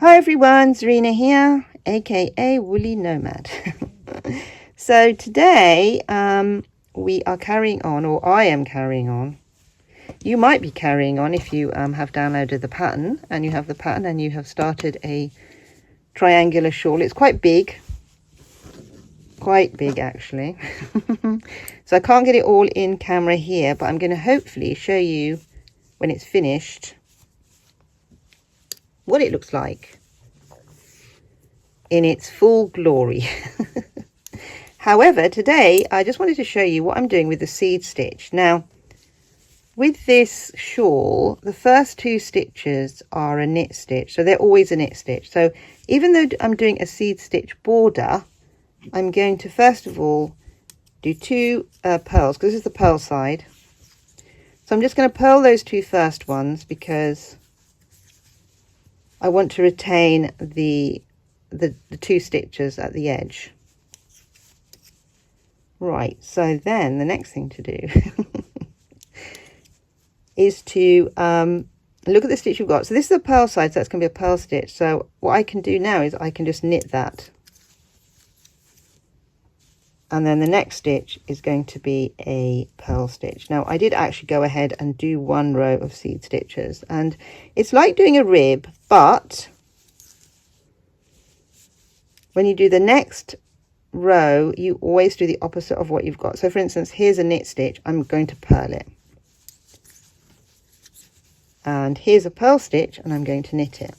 Hi everyone, Zarina here, aka Woolly Nomad. So today we are carrying on, or I am carrying on. You might be carrying on if you have downloaded the pattern and you have the pattern and you have started a triangular shawl. It's quite big actually. So I can't get it all in camera here, but I'm going to hopefully show you when it's finished what it looks like in its full glory. However, today I just wanted to show you what I'm doing with the seed stitch. Now, with this shawl, the first two stitches are a knit stitch, so they're always a knit stitch. So even though I'm doing a seed stitch border, I'm going to first of all do two pearls, because this is the pearl side. So I'm just going to purl those two first ones because I want to retain the two stitches at the edge. Right, so then the next thing to do is to look at the stitch you've got. So this is a pearl side, so that's going to be a pearl stitch. So what I can do now is I can just knit that. And then the next stitch is going to be a pearl stitch. Now I did actually go ahead and do one row of seed stitches, and it's like doing a rib, but when you do the next row, you always do the opposite of what you've got. So for instance, here's a knit stitch, I'm going to purl it. And here's a pearl stitch and I'm going to knit it.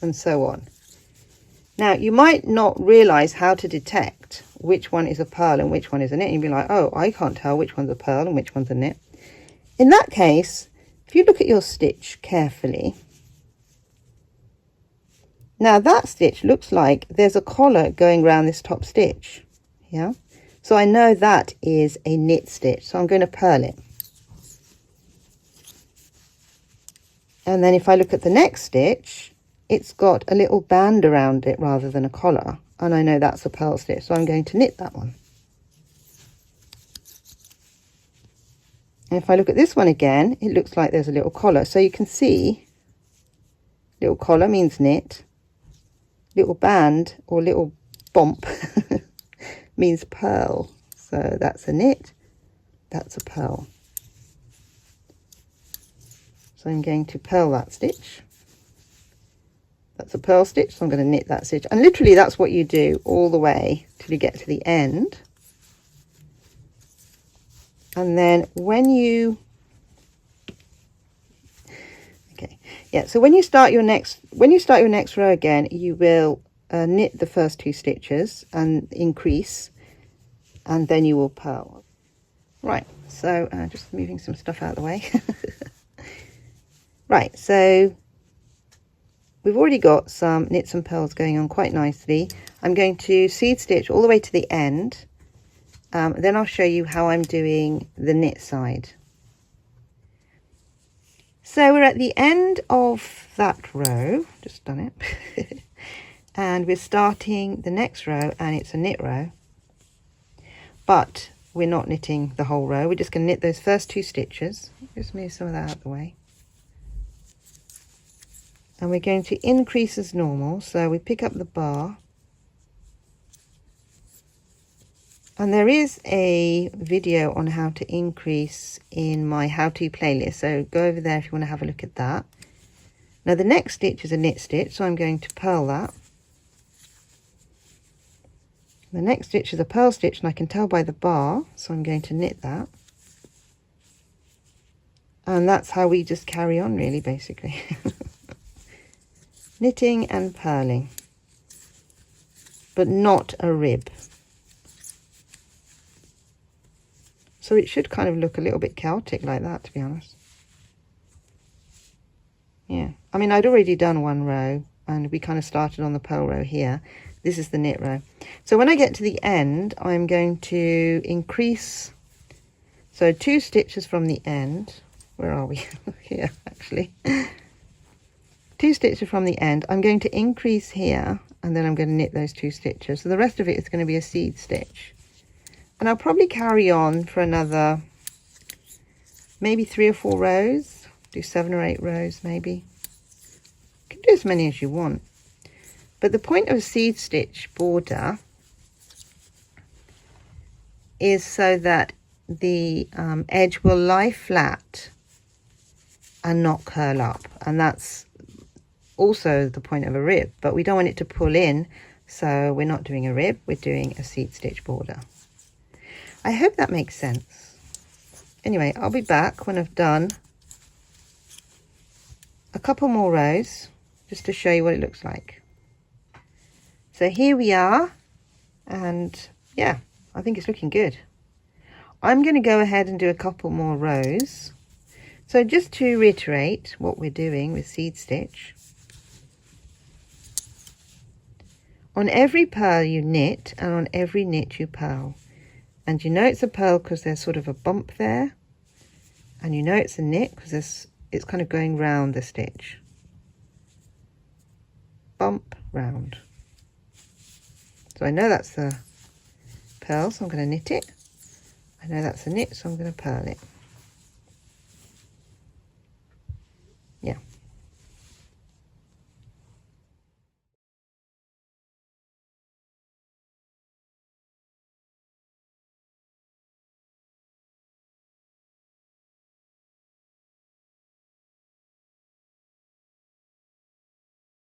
And so on. Now you might not realize how to detect which one is a pearl and which one is a knit. You'd be like, oh, I can't tell which one's a pearl and which one's a knit. In that case, if you look at your stitch carefully, now that stitch looks like there's a collar going around this top stitch. Yeah, so I know that is a knit stitch, so I'm going to purl it. And then if I look at the next stitch, it's got a little band around it rather than a collar, and I know that's a pearl stitch, so I'm going to knit that one. And if I look at this one again, it looks like there's a little collar, so you can see little collar means knit, little band or little bump means pearl. So that's a knit, that's a pearl. So I'm going to purl that stitch. That's a pearl stitch, so I'm going to knit that stitch. And literally that's what you do all the way till you get to the end. And then when you so when you start your next row again, you will knit the first two stitches and increase, and then you will purl. Right, so just moving some stuff out of the way. Right, so we've already got some knits and purls going on quite nicely. I'm going to seed stitch all the way to the end. Then I'll show you how I'm doing the knit side. So we're at the end of that row, just done it. And we're starting the next row, and it's a knit row. But we're not knitting the whole row, we're just going to knit those first two stitches. Just move some of that out of the way. And we're going to increase as normal, so we pick up the bar. And there is a video on how to increase in my how-to playlist, so go over there if you want to have a look at that. Now the next stitch is a knit stitch, so I'm going to purl that. The next stitch is a purl stitch, and I can tell by the bar, so I'm going to knit that. And that's how we just carry on, really, basically. Knitting and purling, but not a rib. So it should kind of look a little bit chaotic like that, to be honest. Yeah, I mean, I'd already done one row, and we kind of started on the purl row here. This is the knit row. So when I get to the end, I'm going to increase. So two stitches from the end. Where are we? Here, actually. Two stitches from the end. I'm going to increase here, and then I'm going to knit those two stitches. So the rest of it is going to be a seed stitch. And I'll probably carry on for another maybe 3 or 4 rows. Do 7 or 8 rows maybe. You can do as many as you want. But the point of a seed stitch border is so that the edge will lie flat and not curl up. And that's also the point of a rib, but we don't want it to pull in, so we're not doing a rib, we're doing a seed stitch border. I hope that makes sense. Anyway, I'll be back when I've done a couple more rows just to show you what it looks like. So here we are, and yeah, I think it's looking good. I'm going to go ahead and do a couple more rows. So just to reiterate what we're doing with seed stitch, on every purl you knit, and on every knit you purl. And you know it's a purl because there's sort of a bump there, and you know it's a knit because it's kind of going round the stitch. Bump, round. So I know that's the purl, so I'm going to knit it. I know that's a knit, so I'm going to purl it.